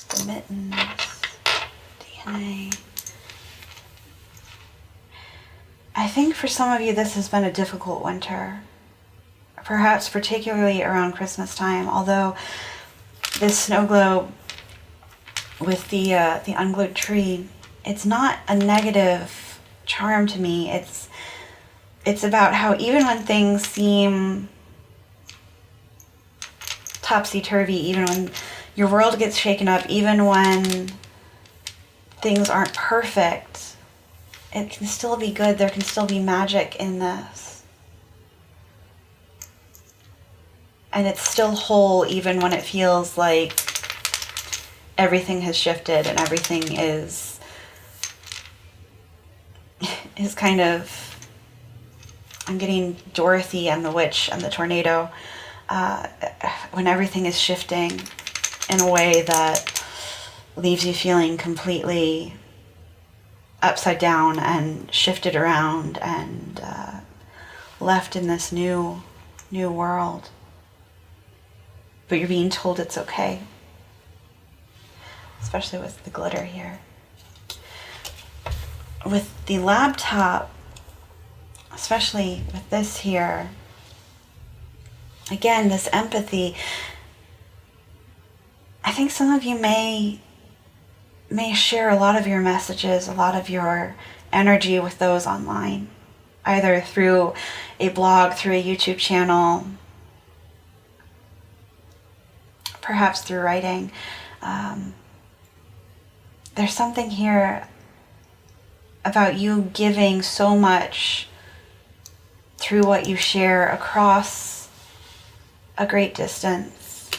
the mittens, DNA. I think for some of you this has been a difficult winter, perhaps particularly around Christmas time, although this snow globe with the unglued tree, it's not a negative charm to me. It's about how even when things seem topsy-turvy, even when your world gets shaken up, even when things aren't perfect, it can still be good. There can still be magic in this. And it's still whole even when it feels like everything has shifted and everything is kind of... I'm getting Dorothy and the witch and the tornado. When everything is shifting in a way that leaves you feeling completely upside down and shifted around and left in this new world. But you're being told it's okay. Especially with the glitter here. With the laptop, especially with this here, again, this empathy, I think some of you may share a lot of your messages, a lot of your energy with those online, either through a blog, through a YouTube channel, perhaps through writing. There's something here about you giving so much through what you share across a great distance.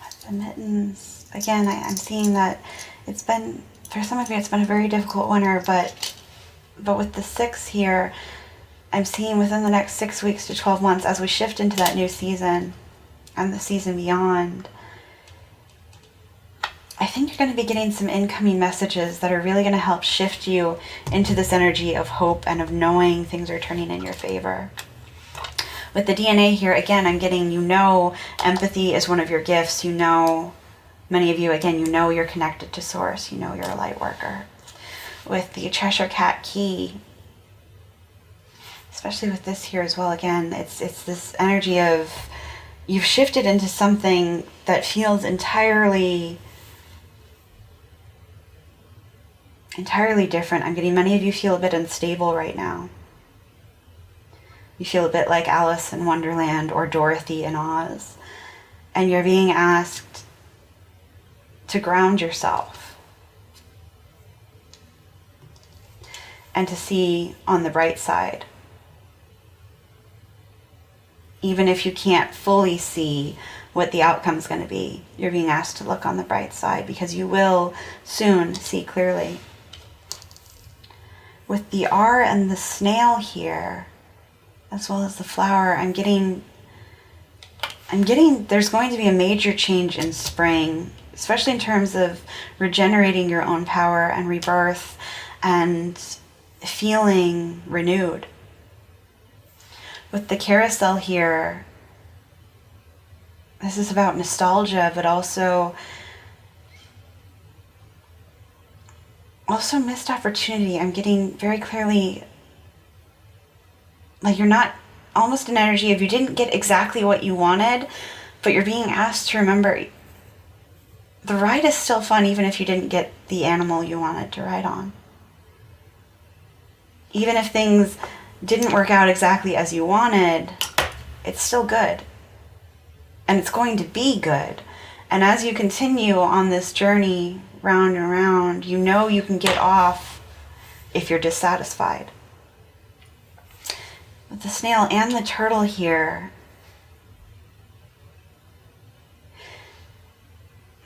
With the mittens, again, I'm seeing that it's been, for some of you, it's been a very difficult winter, but with the 6 here, I'm seeing within the next 6 weeks to 12 months, as we shift into that new season and the season beyond, I think you're going to be getting some incoming messages that are really going to help shift you into this energy of hope and of knowing things are turning in your favor. With the DNA here, again, I'm getting, empathy is one of your gifts. Many of you, again, you're connected to Source. You're a light worker. With the Cheshire Cat key, especially with this here as well, again, it's this energy of you've shifted into something that feels entirely different. I'm getting many of you feel a bit unstable right now. You feel a bit like Alice in Wonderland or Dorothy in Oz. And you're being asked to ground yourself and to see on the bright side. Even if you can't fully see what the outcome's going to be, you're being asked to look on the bright side, because you will soon see clearly. With the R and the snail here, as well as the flower, I'm getting there's going to be a major change in spring, especially in terms of regenerating your own power and rebirth and feeling renewed. With the carousel here, this is about nostalgia, but also missed opportunity. I'm getting very clearly like you're not, almost an energy of you didn't get exactly what you wanted, but you're being asked to remember the ride is still fun even if you didn't get the animal you wanted to ride on. Even if things didn't work out exactly as you wanted, it's still good. And it's going to be good. And as you continue on this journey round and round, you know you can get off if you're dissatisfied. With the snail and the turtle here,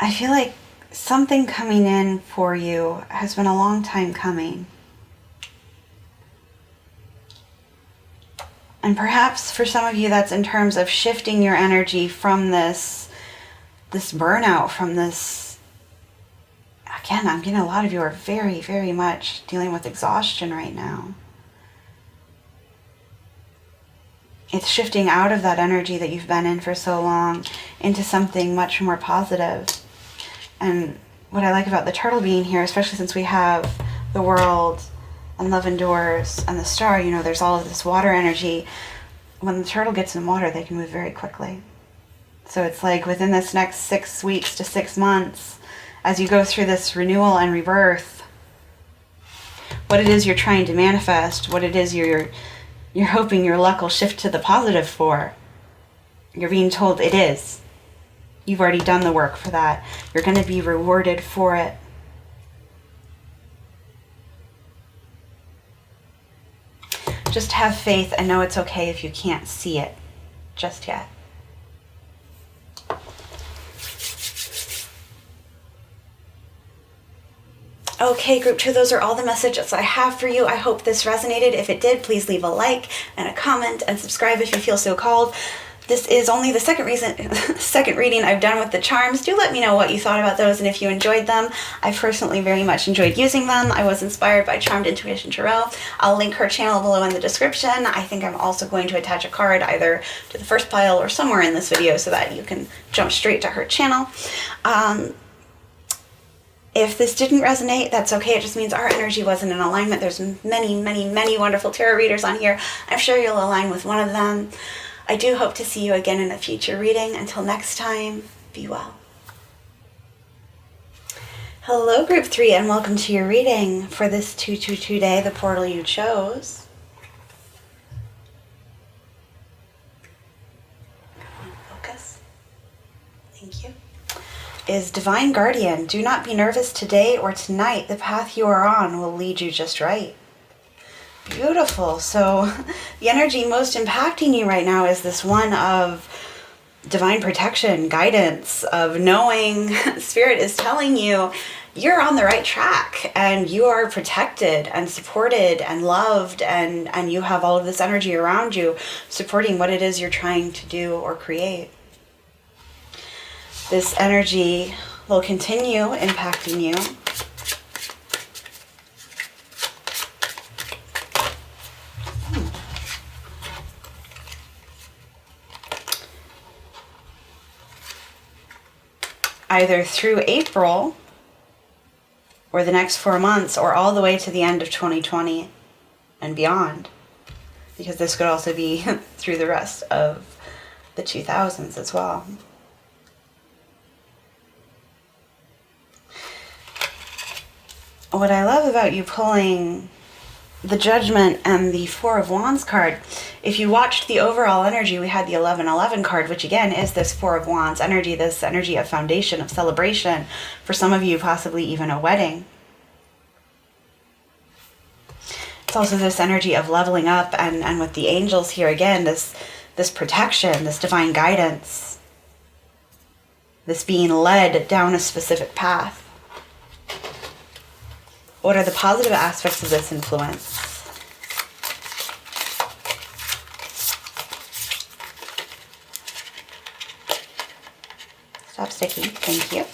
I feel like something coming in for you has been a long time coming. And perhaps for some of you that's in terms of shifting your energy from this burnout, from this, again, I'm getting a lot of you are very, very much dealing with exhaustion right now. It's shifting out of that energy that you've been in for so long into something much more positive. And what I like about the turtle being here, especially since we have the world and love endures and the star, you know, there's all of this water energy. When the turtle gets in water, they can move very quickly. So it's like within this next 6 weeks to 6 months, as you go through this renewal and rebirth, what it is you're trying to manifest, what it is you're hoping your luck will shift to the positive for, you're being told it is. You've already done the work for that. You're going to be rewarded for it. Just have faith and know it's okay if you can't see it just yet. Okay, group 2, those are all the messages I have for you. I hope this resonated. If it did, please leave a like and a comment and subscribe if you feel so called. This is only the second reading I've done with the charms. Do let me know what you thought about those and if you enjoyed them. I personally very much enjoyed using them. I was inspired by Charmed Intuition Tarot. I'll link her channel below in the description. I think I'm also going to attach a card either to the first pile or somewhere in this video so that you can jump straight to her channel. If this didn't resonate, that's okay. It just means our energy wasn't in alignment. There's many, many, many wonderful tarot readers on here. I'm sure you'll align with one of them. I do hope to see you again in a future reading. Until next time, be well. Hello, Group 3, and welcome to your reading for this 222 day, the portal you chose. Focus. Thank you. Is Divine Guardian. Do not be nervous today or tonight. The path you are on will lead you just right. Beautiful. So the energy most impacting you right now is this one of divine protection, guidance, of knowing Spirit is telling you you're on the right track and you are protected and supported and loved, and you have all of this energy around you supporting what it is you're trying to do or create. This energy will continue impacting you. Either through April or the next 4 months, or all the way to the end of 2020 and beyond, because this could also be through the rest of the 2000s as well. What I love about you pulling the Judgment and the Four of Wands card, if you watched the overall energy, we had the 1111 card, which again is this Four of Wands energy, this energy of foundation, of celebration, for some of you possibly even a wedding. It's also this energy of leveling up, and with the angels here again, this protection, this divine guidance, this being led down a specific path. What are the positive aspects of this influence? Stop sticking. Thank you.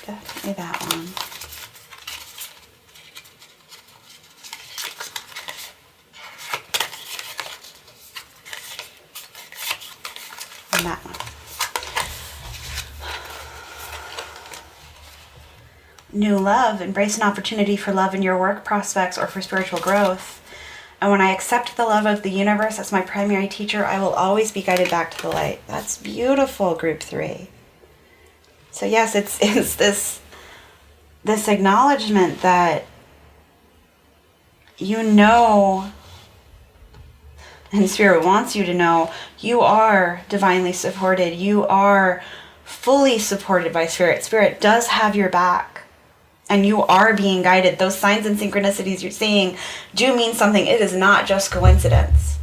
Definitely that one. And that one. New love. Embrace an opportunity for love in your work prospects or for spiritual growth. And when I accept the love of the universe as my primary teacher, I will always be guided back to the light. That's beautiful, group 3. So yes, it's this acknowledgement that you know, and Spirit wants you to know, you are divinely supported. You are fully supported by Spirit. Spirit does have your back, and you are being guided. Those signs and synchronicities you're seeing do mean something. It is not just coincidence.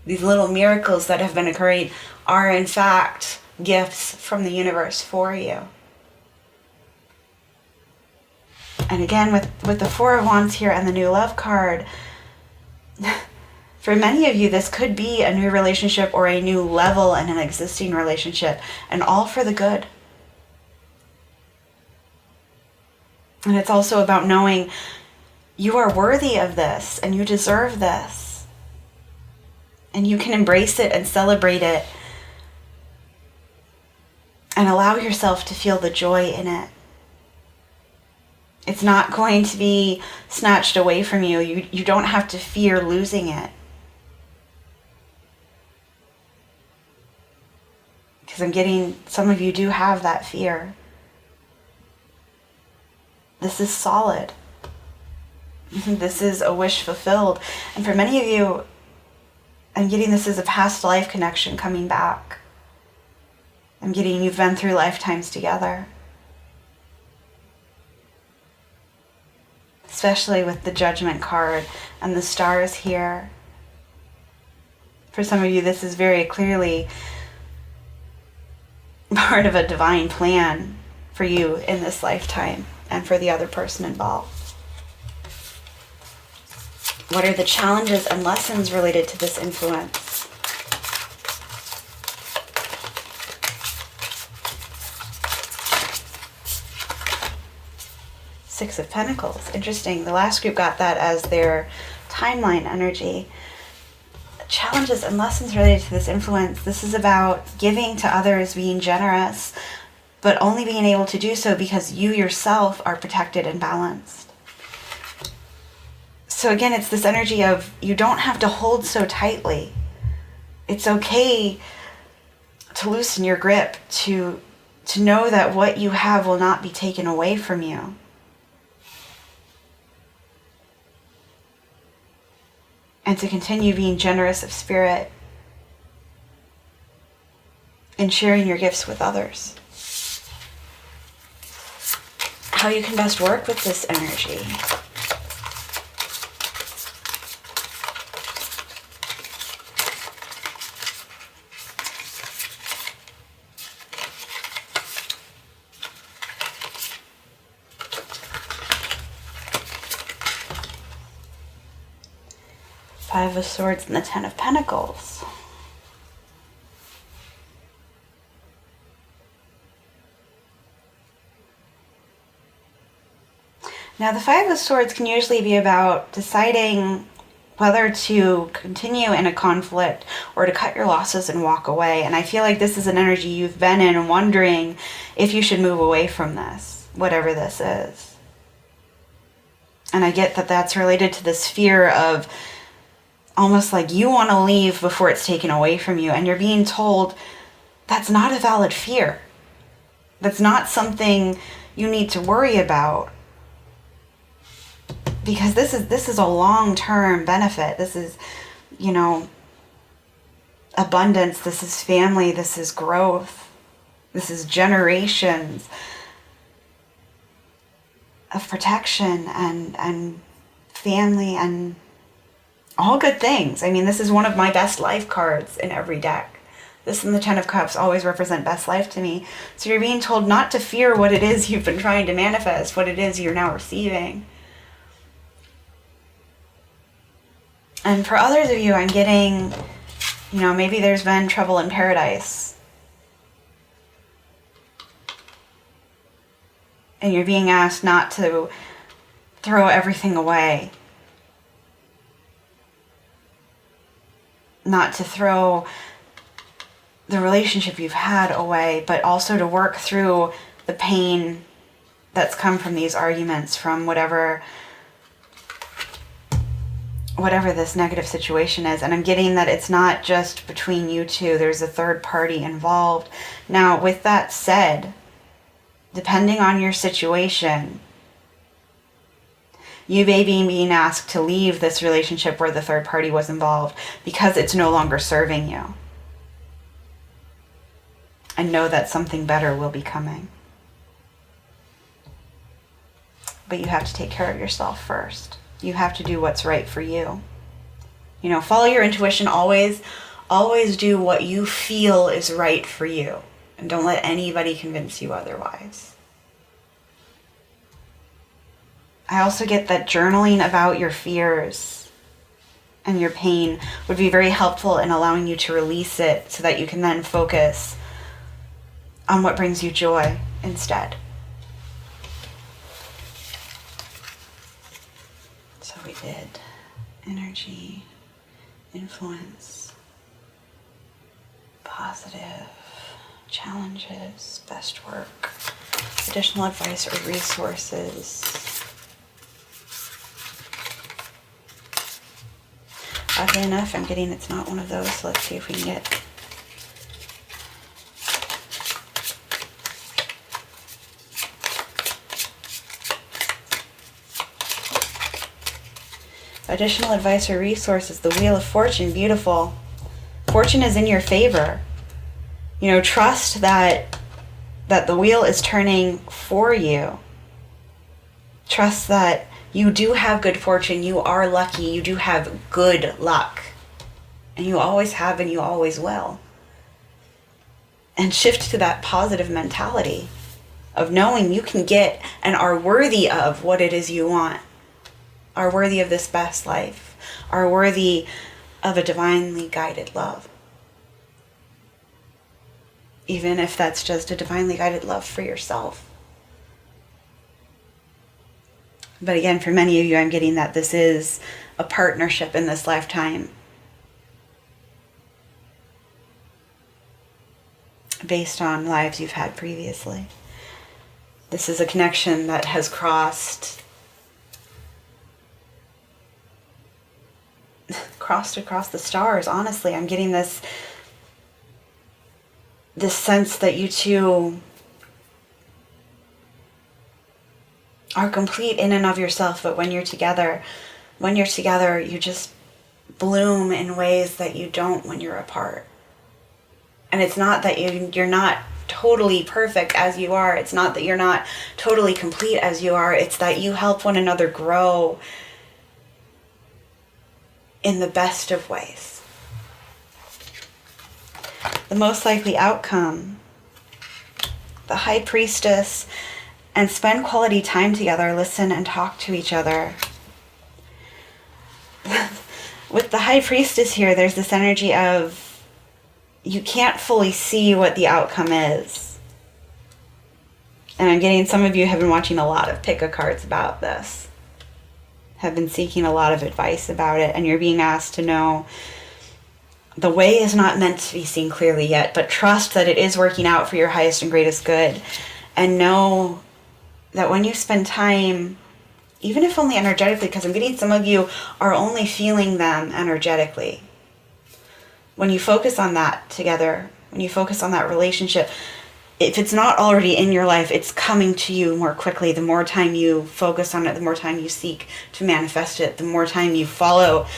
These little miracles that have been occurring are in fact gifts from the universe for you. And again, with the Four of Wands here and the New Love card, for many of you, this could be a new relationship or a new level in an existing relationship, and all for the good. And it's also about knowing you are worthy of this and you deserve this. And you can embrace it and celebrate it and allow yourself to feel the joy in it. It's not going to be snatched away from you. You don't have to fear losing it. Because I'm getting, some of you do have that fear. This is solid. This is a wish fulfilled. And for many of you, I'm getting this as a past life connection coming back. I'm getting you've been through lifetimes together. Especially with the Judgment card and the stars here. For some of you, this is very clearly part of a divine plan for you in this lifetime and for the other person involved. What are the challenges and lessons related to this influence? Six of Pentacles. Interesting. The last group got that as their timeline energy. Challenges and lessons related to this influence. This is about giving to others, being generous, but only being able to do so because you yourself are protected and balanced. So again, it's this energy of you don't have to hold so tightly. It's okay to loosen your grip, to know that what you have will not be taken away from you. And to continue being generous of spirit and sharing your gifts with others. How you can best work with this energy. Five of Swords and the Ten of Pentacles. Now the Five of Swords can usually be about deciding whether to continue in a conflict or to cut your losses and walk away. And I feel like this is an energy you've been in, wondering if you should move away from this, whatever this is. And I get that that's related to this fear of almost like you want to leave before it's taken away from you. And you're being told that's not a valid fear. That's not something you need to worry about. Because this is a long-term benefit. This is, abundance. This is family. This is growth. This is generations of protection and family and all good things. I mean, this is one of my best life cards in every deck. This and the Ten of Cups always represent best life to me. So you're being told not to fear what it is you've been trying to manifest, what it is you're now receiving. And for others of you, I'm getting, maybe there's been trouble in paradise. And you're being asked not to throw everything away. Not to throw the relationship you've had away, but also to work through the pain that's come from these arguments, from whatever this negative situation is. And I'm getting that it's not just between you two. There's a third party involved. Now, with that said, depending on your situation, you may be being asked to leave this relationship where the third party was involved because it's no longer serving you. And know that something better will be coming. But you have to take care of yourself first. You have to do what's right for you. Follow your intuition. Always do what you feel is right for you. And don't let anybody convince you otherwise. I also get that journaling about your fears and your pain would be very helpful in allowing you to release it so that you can then focus on what brings you joy instead. So we did energy, influence, positive, challenges, best work, additional advice or resources. Oddly enough, I'm getting it's not one of those, so let's see if we can get additional advice or resources. The Wheel of Fortune, beautiful. Fortune is in your favor. Trust that the wheel is turning for you. Trust that you do have good fortune. You are lucky. You do have good luck. And you always have and you always will. And shift to that positive mentality of knowing you can get and are worthy of what it is you want. Are worthy of this best life. Are worthy of a divinely guided love. Even if that's just a divinely guided love for yourself. But again, for many of you, I'm getting that this is a partnership in this lifetime. Based on lives you've had previously. This is a connection that has crossed across the stars. Honestly, I'm getting this sense that you two are complete in and of yourself, but when you're together, you just bloom in ways that you don't when you're apart. And it's not that you're not totally perfect as you are. It's not that you're not totally complete as you are. It's that you help one another grow in the best of ways. The most likely outcome, the High Priestess, and spend quality time together, listen and talk to each other. With the High Priestess here, there's this energy of you can't fully see what the outcome is. And I'm getting some of you have been watching a lot of pick-a cards about this. have been seeking a lot of advice about it, and you're being asked to know the way is not meant to be seen clearly yet, but trust that it is working out for your highest and greatest good. And know that when you spend time, even if only energetically, because I'm getting some of you are only feeling them energetically. When you focus on that together, when you focus on that relationship, if it's not already in your life, it's coming to you more quickly. The more time you focus on it, the more time you seek to manifest it, the more time you follow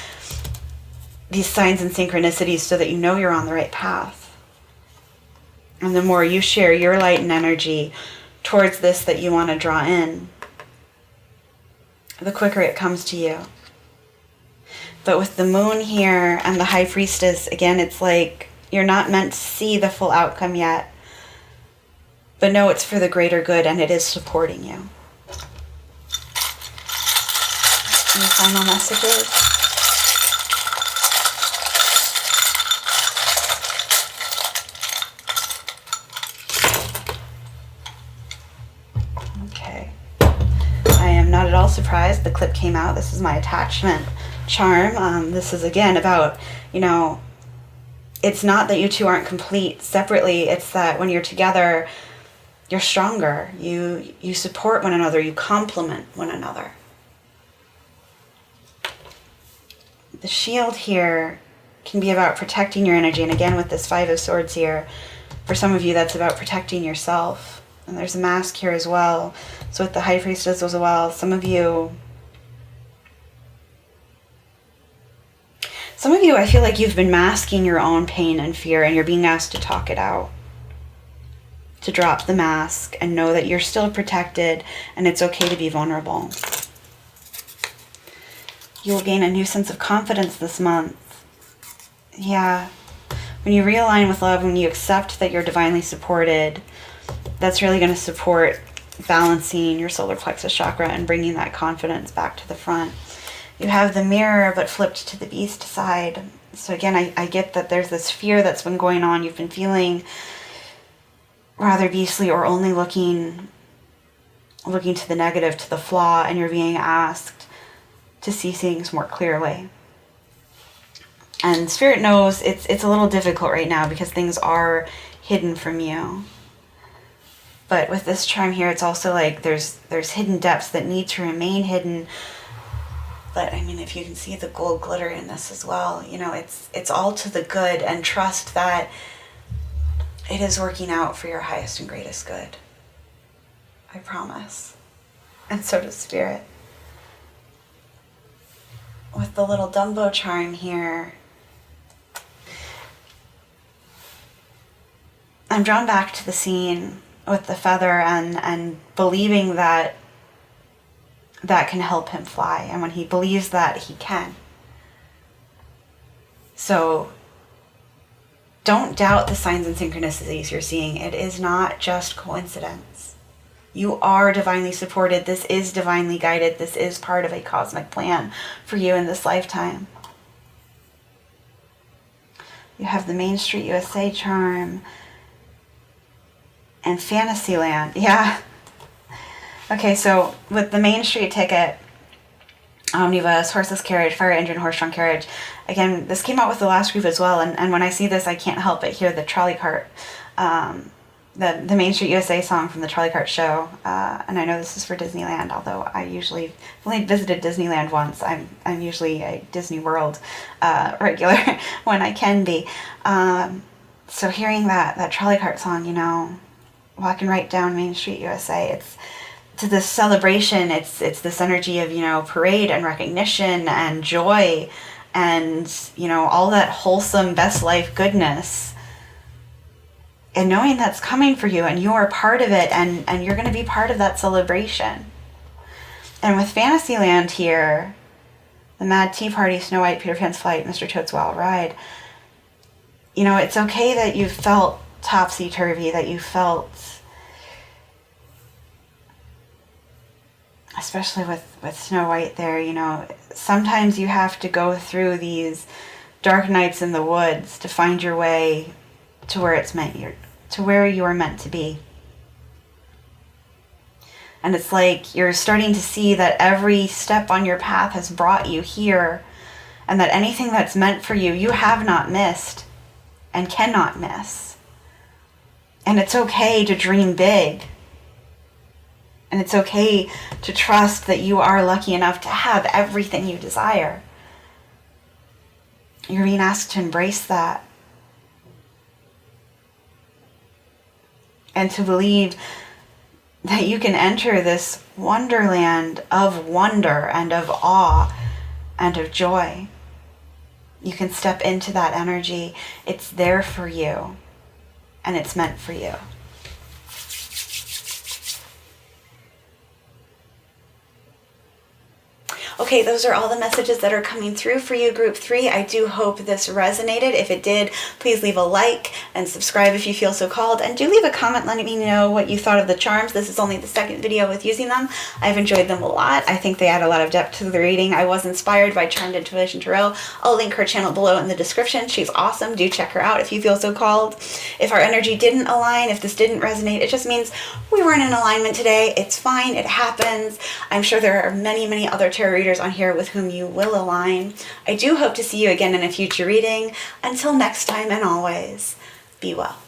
these signs and synchronicities so that you know you're on the right path. And the more you share your light and energy towards this that you want to draw in, the quicker it comes to you. But with the moon here and the high priestess, again, it's like you're not meant to see the full outcome yet. But know it's for the greater good, and it is supporting you. Any final messages? Okay. I am not at all surprised the clip came out. This is my attachment charm. This is, again, about, it's not that you two aren't complete separately. It's that when you're together, you're stronger. You support one another. You complement one another. The shield here can be about protecting your energy. And again, with this Five of Swords here, for some of you, that's about protecting yourself. And there's a mask here as well. So with the High Priestess as well, some of you, I feel like you've been masking your own pain and fear, and you're being asked to talk it out. To drop the mask and know that you're still protected and it's okay to be vulnerable. You will gain a new sense of confidence this month. Yeah. When you realign with love, when you accept that you're divinely supported, that's really going to support balancing your solar plexus chakra and bringing that confidence back to the front. You have the mirror, but flipped to the beast side. So again, I get that there's this fear that's been going on. You've been feeling rather beastly, or only looking to the negative, to the flaw, and you're being asked to see things more clearly. And Spirit knows it's a little difficult right now because things are hidden from you. But with this charm here, it's also like there's hidden depths that need to remain hidden. But I mean, if you can see the gold glitter in this as well, it's all to the good, and trust that it is working out for your highest and greatest good. I promise. And so does Spirit. With the little Dumbo charm here, I'm drawn back to the scene with the feather and believing that can help him fly. And when he believes that, he can. So don't doubt the signs and synchronicities you're seeing. It is not just coincidence. You are divinely supported. This is divinely guided. This is part of a cosmic plan for you in this lifetime. You have the Main Street USA charm and Fantasyland. Yeah. Okay, so with the Main Street ticket, omnibus, horseless carriage, fire engine, horse-drawn carriage. Again, this came out with the last group as well, and when I see this, I can't help but hear the trolley cart, the Main Street USA song from the trolley cart show. And I know this is for Disneyland, although I've only visited Disneyland once. I'm usually a Disney World regular when I can be. So hearing that trolley cart song, walking right down Main Street USA, it's to this celebration, it's this energy of, parade and recognition and joy and, all that wholesome best life goodness. And knowing that's coming for you and you're part of it and you're going to be part of that celebration. And with Fantasyland here, the Mad Tea Party, Snow White, Peter Pan's Flight, Mr. Toad's Wild Ride, it's okay that you felt topsy-turvy, that you felt, especially with Snow White there, sometimes you have to go through these dark nights in the woods to find your way to where you are meant to be. And it's like you're starting to see that every step on your path has brought you here, and that anything that's meant for you, you have not missed and cannot miss. And it's okay to dream big. And it's okay to trust that you are lucky enough to have everything you desire. You're being asked to embrace that. And to believe that you can enter this wonderland of wonder and of awe and of joy. You can step into that energy. It's there for you, and it's meant for you. Okay, those are all the messages that are coming through for you, Group 3. I do hope this resonated. If it did, please leave a like and subscribe if you feel so called. And do leave a comment letting me know what you thought of the charms. This is only the second video with using them. I've enjoyed them a lot. I think they add a lot of depth to the reading. I was inspired by Charmed Intuition Tarot. I'll link her channel below in the description. She's awesome. Do check her out if you feel so called. If our energy didn't align, if this didn't resonate, it just means we weren't in alignment today. It's fine. It happens. I'm sure there are many, many other tarot readers on here with whom you will align. I do hope to see you again in a future reading. Until next time, and always, be well.